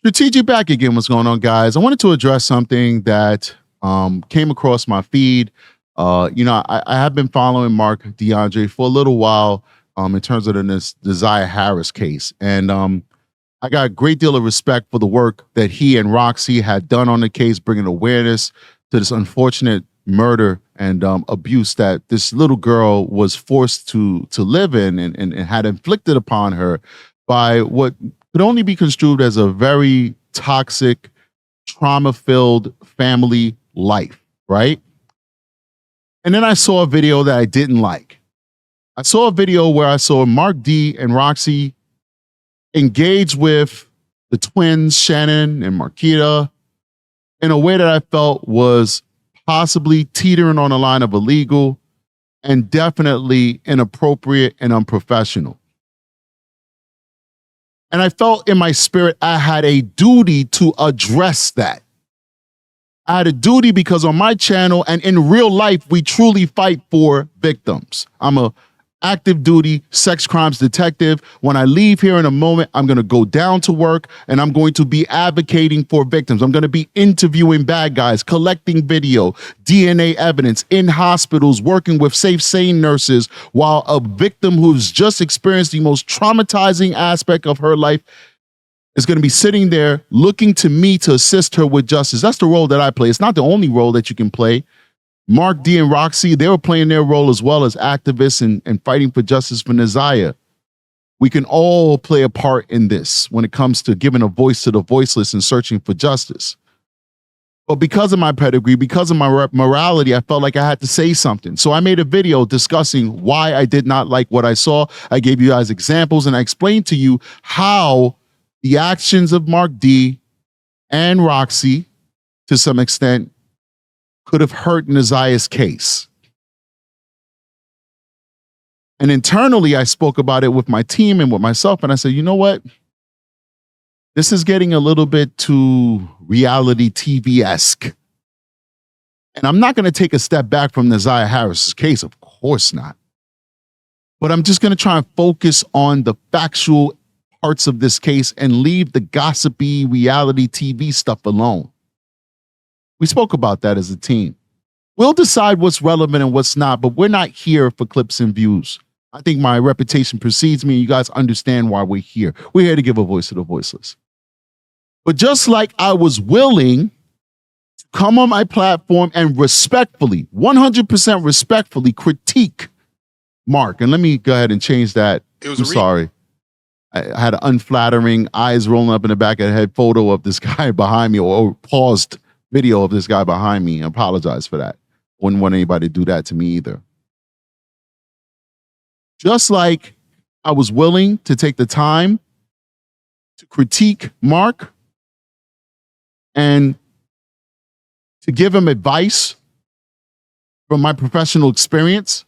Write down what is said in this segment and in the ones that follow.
Strategic back again. What's going on, guys? I wanted to address something that came across my feed. I have been following Marc DeAndre for a little while in terms of the Naiah Harris case. And I got a great deal of respect for the work that he and Roxy had done on the case, bringing awareness to this unfortunate murder and abuse that this little girl was forced to live in and had inflicted upon her by what could only be construed as a very toxic, trauma-filled family life, right? And then I saw a video that I didn't like. I saw a video where I saw Marc D and Roxy engage with the twins, Shannon and Marquita, in a way that I felt was possibly teetering on the line of illegal and definitely inappropriate and unprofessional. And I felt in my spirit I had a duty to address that. I had a duty because on my channel and in real life, we truly fight for victims. I'm a active duty sex crimes detective. When I leave here in a moment, I'm going to go down to work and I'm going to be advocating for victims. I'm going to be interviewing bad guys, collecting video, DNA evidence in hospitals, working with safe, sane nurses, while a victim who's just experienced the most traumatizing aspect of her life is going to be sitting there looking to me to assist her with justice. That's the role that I play. It's not the only role that you can play. Marc D and Roxy, they were playing their role as well as activists and fighting for justice for Naziyah. We can all play a part in this when it comes to giving a voice to the voiceless and searching for justice. But because of my pedigree, because of my morality, I felt like I had to say something. So I made a video discussing why I did not like what I saw. I gave you guys examples and I explained to you how the actions of Marc D and Roxy, to some extent, could have hurt Naziyah's case. And internally, I spoke about it with my team and with myself, and I said, you know what? This is getting a little bit too reality TV-esque. And I'm not going to take a step back from Naiah Harris's case, of course not. But I'm just going to try and focus on the factual parts of this case and leave the gossipy reality TV stuff alone. We spoke about that as a team. We'll decide what's relevant and what's not, but we're not here for clips and views. I think my reputation precedes me, and you guys understand why we're here. We're here to give a voice to the voiceless. But just like I was willing to come on my platform and respectfully, 100% respectfully critique Marc, and let me go ahead and change that. I'm sorry. I had an unflattering, eyes rolling up in the back of the head photo of this guy behind me, or paused video of this guy behind me. I apologize for that. Wouldn't want anybody to do that to me either. Just like I was willing to take the time to critique Marc and to give him advice from my professional experience,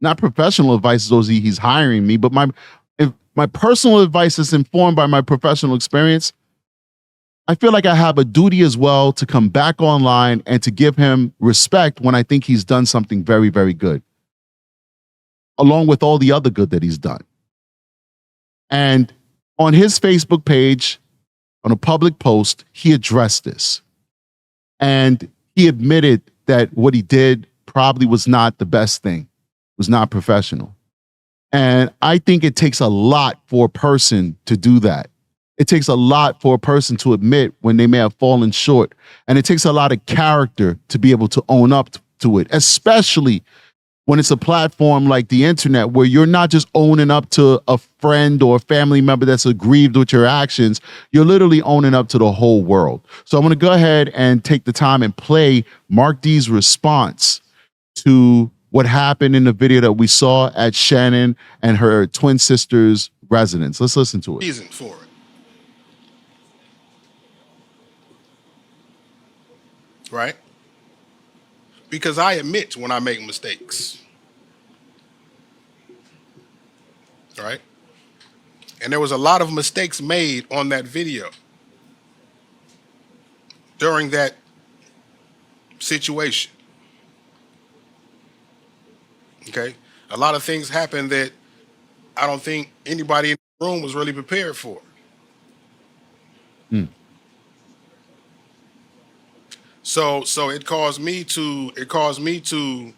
not professional advice as though he's hiring me, but my personal advice is informed by my professional experience. I feel like I have a duty as well to come back online and to give him respect when I think he's done something very, very good, along with all the other good that he's done. And on his Facebook page, on a public post, he addressed this. And he admitted that what he did probably was not the best thing, was not professional. And I think it takes a lot for a person to do that. It takes a lot for a person to admit when they may have fallen short. And it takes a lot of character to be able to own up to it, especially when it's a platform like the internet, where you're not just owning up to a friend or a family member that's aggrieved with your actions. You're literally owning up to the whole world. So I'm going to go ahead and take the time and play Marc D's response to what happened in the video that we saw at Shannon and her twin sister's residence. Let's listen to it. Reason for it. Right? Because I admit when I make mistakes. Right? And there was a lot of mistakes made on that video during that situation. Okay? A lot of things happened that I don't think anybody in the room was really prepared for. So it caused me to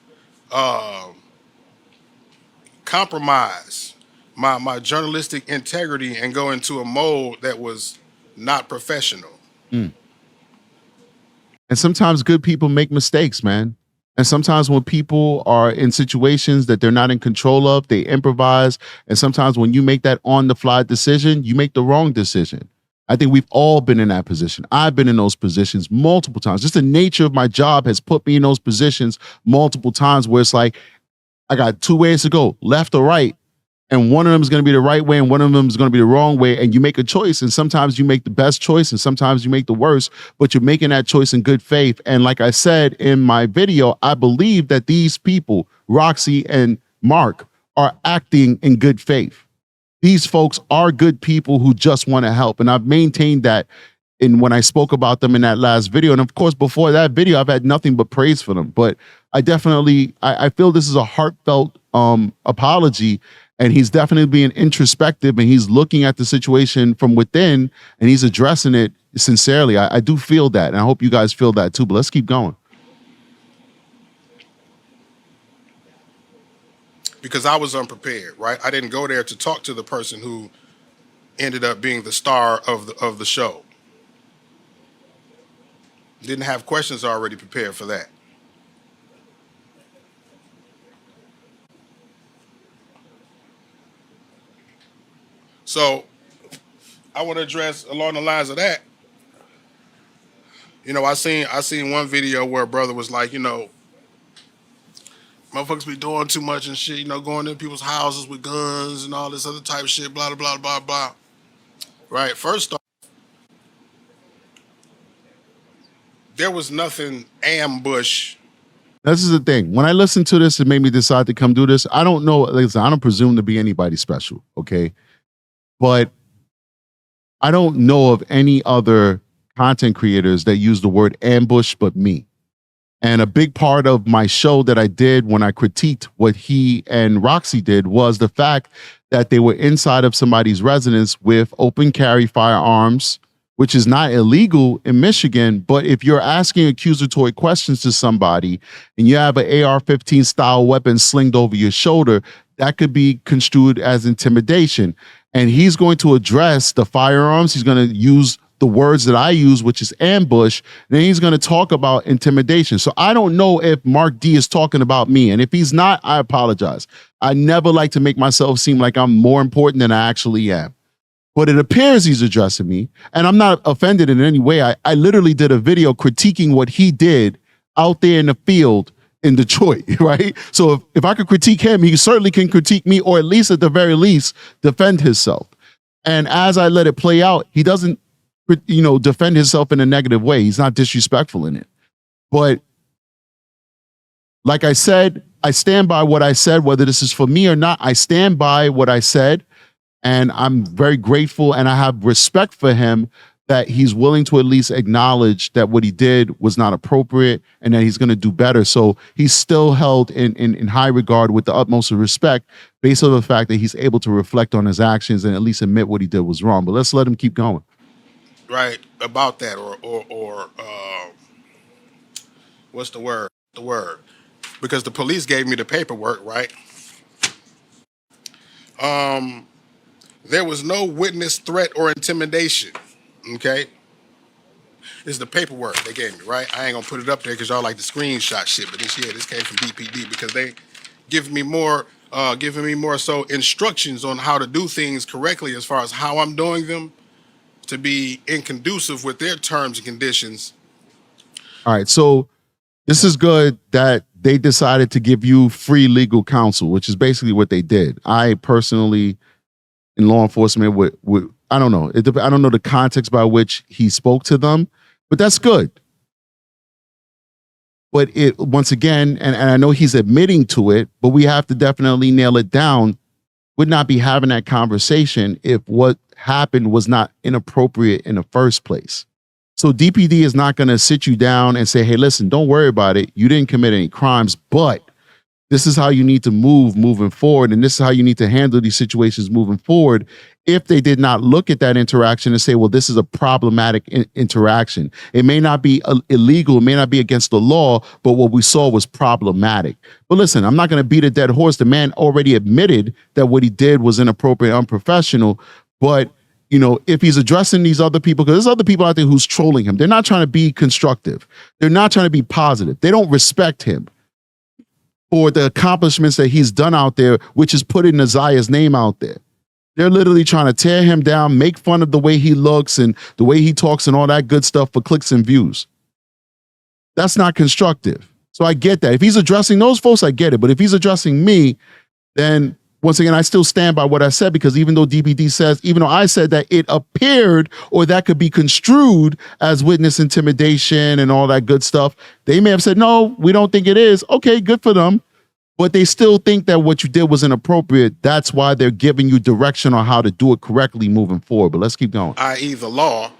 compromise my journalistic integrity and go into a mode that was not professional. Mm. And sometimes good people make mistakes, man. And sometimes when people are in situations that they're not in control of, they improvise. And sometimes when you make that on the fly decision, you make the wrong decision. I think we've all been in that position. I've been in those positions multiple times. Just the nature of my job has put me in those positions multiple times where it's like, I got two ways to go, left or right. And one of them is going to be the right way and one of them is going to be the wrong way. And you make a choice. And sometimes you make the best choice and sometimes you make the worst, but you're making that choice in good faith. And like I said in my video, I believe that these people, Roxy and Marc, are acting in good faith. These folks are good people who just want to help. And I've maintained that when I spoke about them in that last video. And of course, before that video, I've had nothing but praise for them. But I definitely, I feel this is a heartfelt apology. And he's definitely being introspective and he's looking at the situation from within and he's addressing it sincerely. I do feel that. And I hope you guys feel that too. But let's keep going. Because I was unprepared, right? I didn't go there to talk to the person who ended up being the star of the show. Didn't have questions already prepared for that. So I want to address along the lines of that. You know, I seen one video where a brother was like, you know, motherfuckers be doing too much and shit, you know, going in people's houses with guns and all this other type of shit, blah, blah, blah, blah, blah. Right? First off, there was nothing ambush. This is the thing. When I listened to this, it made me decide to come do this. I don't know. Listen, I don't presume to be anybody special, okay? But I don't know of any other content creators that use the word ambush but me. And a big part of my show that I did when I critiqued what he and Roxy did was the fact that they were inside of somebody's residence with open carry firearms, which is not illegal in Michigan. But if you're asking accusatory questions to somebody and you have an AR-15 style weapon slinged over your shoulder, that could be construed as intimidation. And he's going to address the firearms. He's going to use the words that I use, which is ambush. Then he's going to talk about intimidation. So I don't know if Marc D is talking about me. And if he's not, I apologize. I never like to make myself seem like I'm more important than I actually am. But it appears he's addressing me. And I'm not offended in any way. I literally did a video critiquing what he did out there in the field in Detroit, right? So if I could critique him, he certainly can critique me, or at least at the very least, defend himself. And as I let it play out, he doesn't, defend himself in a negative way. He's not disrespectful in it. But like I said, I stand by what I said, whether this is for me or not. I stand by what I said, and I'm very grateful and I have respect for him that he's willing to at least acknowledge that what he did was not appropriate and that he's going to do better. So he's still held in high regard with the utmost of respect based on the fact that he's able to reflect on his actions and at least admit what he did was wrong. But let's let him keep going. Right, about that, or what's the word? Because the police gave me the paperwork, right? There was no witness threat or intimidation. Okay, this is the paperwork they gave me, right? I ain't gonna put it up there because y'all like the screenshot shit, but this came from DPD because they giving me more so instructions on how to do things correctly as far as how I'm doing them, to be inconducive with their terms and conditions. All right, so this is good that they decided to give you free legal counsel, which is basically what they did. I personally, in law enforcement, would I don't know. I don't know the context by which he spoke to them, but that's good. But it once again, and I know he's admitting to it, but we have to definitely nail it down. Would not be having that conversation if what happened was not inappropriate in the first place. So DPD is not going to sit you down and say, hey, listen, don't worry about it. You didn't commit any crimes, but this is how you need to move moving forward, and this is how you need to handle these situations moving forward. If they did not look at that interaction and say, well, this is a problematic interaction. It may not be illegal, it may not be against the law, but what we saw was problematic. But listen, I'm not going to beat a dead horse. The man already admitted that what he did was inappropriate, unprofessional. But, you know, if he's addressing these other people, because there's other people out there who's trolling him, they're not trying to be constructive. They're not trying to be positive. They don't respect him for the accomplishments that he's done out there, which is putting Naziyah's name out there. They're literally trying to tear him down, make fun of the way he looks and the way he talks and all that good stuff for clicks and views. That's not constructive. So I get that. If he's addressing those folks, I get it. But if he's addressing me, then once again, I still stand by what I said, because even though DPD says, even though I said that it appeared or that could be construed as witness intimidation and all that good stuff, they may have said, no, we don't think it is. Okay, good for them. But they still think that what you did was inappropriate. That's why they're giving you direction on how to do it correctly moving forward. But let's keep going. I.e. the law,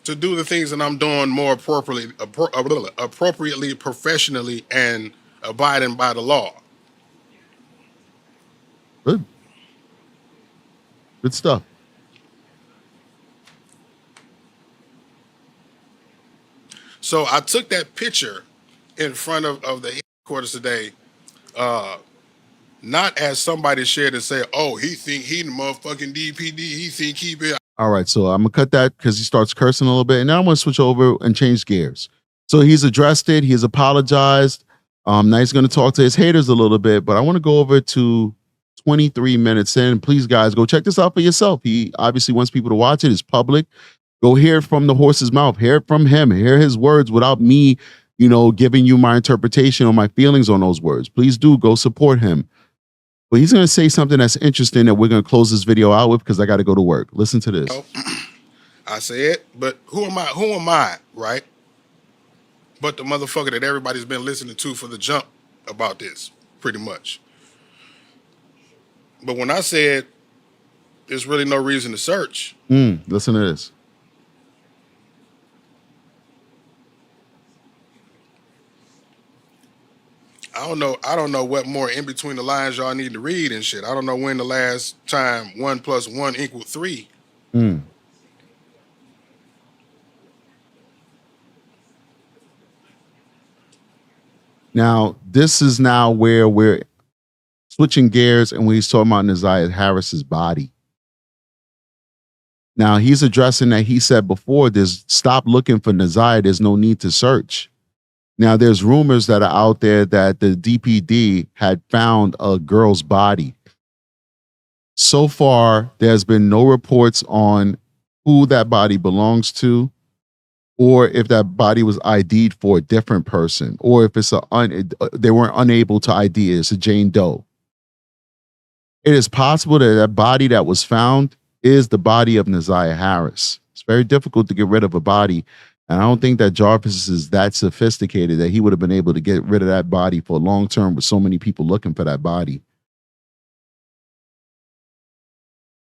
to do the things that I'm doing more appropriately, professionally, and abiding by the law. Good. Good stuff. So I took that picture in front of the headquarters today, not as somebody shared and say, oh, he think he the motherfucking DPD, he think he be. All right, so I'm gonna cut that because he starts cursing a little bit, and now I'm gonna switch over and change gears. So he's addressed it, he's apologized. Now he's gonna talk to his haters a little bit, but I want to go over to 23 minutes in. Please, guys, go check this out for yourself. He obviously wants people to watch it. It's public. Go hear it from the horse's mouth. Hear it from him. Hear his words without me, you know, giving you my interpretation or my feelings on those words. Please do go support him. But he's going to say something that's interesting that we're going to close this video out with because I got to go to work. Listen to this. I said, but who am I? Who am I, right? But the motherfucker that everybody's been listening to for the jump about this, pretty much. But when I said there's really no reason to search. Listen to this. I don't know what more in between the lines y'all need to read and shit. I don't know when the last time 1 + 1 = 3. Now, this is now where we're switching gears, and when he's talking about Naiah Harris's body. Now, he's addressing that he said before, there's stop looking for Naziyah. There's no need to search. Now, there's rumors that are out there that the DPD had found a girl's body. So far, there's been no reports on who that body belongs to, or if that body was ID'd for a different person, or if it's they weren't unable to ID it. It's a Jane Doe. It is possible that that body that was found is the body of Naiah Harris. It's very difficult to get rid of a body. And I don't think that Jarvis is that sophisticated that he would have been able to get rid of that body for long term with so many people looking for that body.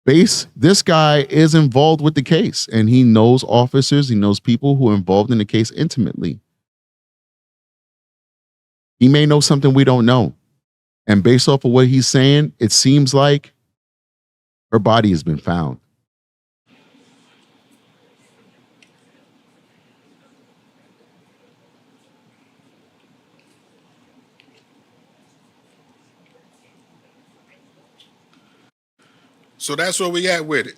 This guy is involved with the case, and he knows officers, he knows people who are involved in the case intimately. He may know something we don't know. And based off of what he's saying, it seems like her body has been found. So that's where we at with it.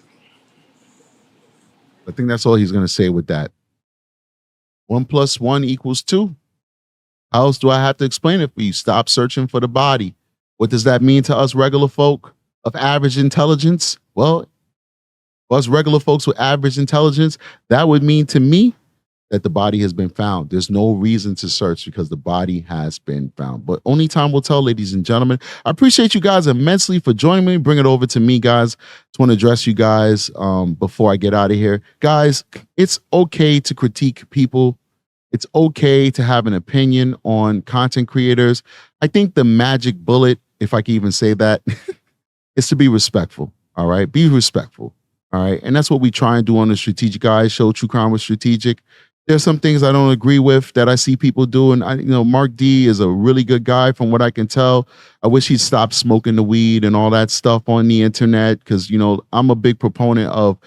I think that's all he's going to say with that. 1 + 1 = 2. How else do I have to explain it for you? Stop searching for the body. What does that mean to us regular folk of average intelligence? Well, us regular folks with average intelligence, that would mean to me that the body has been found. There's no reason to search because the body has been found. But only time will tell, ladies and gentlemen. I appreciate you guys immensely for joining me. Bring it over to me, guys. Just want to address you guys before I get out of here. Guys, it's okay to critique people. It's okay to have an opinion on content creators. I think the magic bullet, if I can even say that, is to be respectful. All right? Be respectful. All right. And that's what we try and do on the Strategic Eyes show, True Crime with Strategic. There's some things I don't agree with that I see people do. And Mark D is a really good guy from what I can tell. I wish he'd stop smoking the weed and all that stuff on the internet. Because, I'm a big proponent of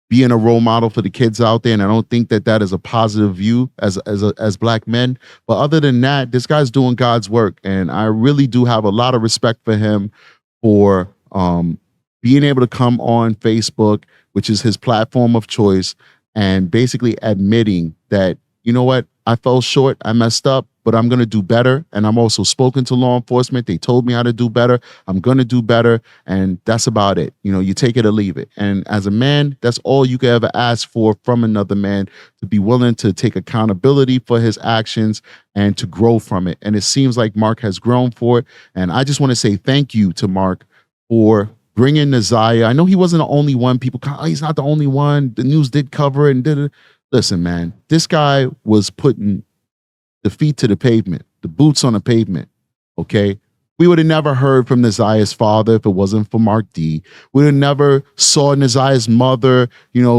being a role model for the kids out there. And I don't think that that is a positive view as black men. But other than that, this guy's doing God's work. And I really do have a lot of respect for him for being able to come on Facebook, which is his platform of choice, and basically admitting that, you know what, I fell short, I messed up, but I'm going to do better. And I'm also spoken to law enforcement. They told me how to do better. I'm going to do better. And that's about it. You take it or leave it. And as a man, that's all you could ever ask for from another man, to be willing to take accountability for his actions and to grow from it. And it seems like Marc has grown for it. And I just want to say thank you to Marc for bringing Naziyah. I know he wasn't the only one. People, he's not the only one. The news did cover it and did it. Listen, man, this guy was putting the feet to the pavement, the boots on the pavement, okay? We would have never heard from Naziyah's father if it wasn't for Marc D. We would have never saw Naziyah's mother,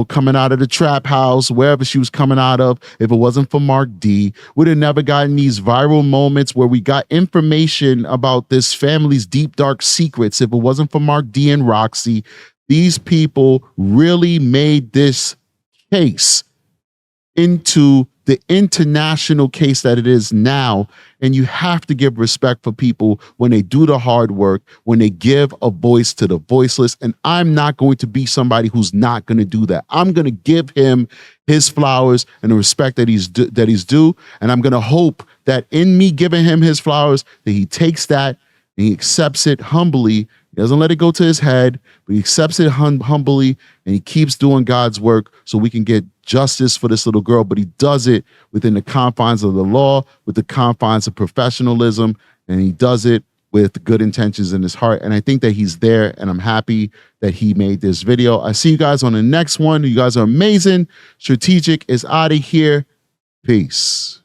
coming out of the trap house, wherever she was coming out of, if it wasn't for Marc D. We'd have never gotten these viral moments where we got information about this family's deep, dark secrets if it wasn't for Marc D and Roxy. These people really made this case into the international case that it is now. And you have to give respect for people when they do the hard work, when they give a voice to the voiceless. And I'm not going to be somebody who's not going to do that. I'm going to give him his flowers and the respect that he's due. And I'm going to hope that in me giving him his flowers, that he takes that and he accepts it humbly. He doesn't let it go to his head, but he accepts it humbly, and he keeps doing God's work so we can get justice for this little girl. But he does it within the confines of the law, with the confines of professionalism, and he does it with good intentions in his heart. And I think that he's there, and I'm happy that he made this video. I see you guys on the next one. You guys are amazing. Strategic is out of here. Peace.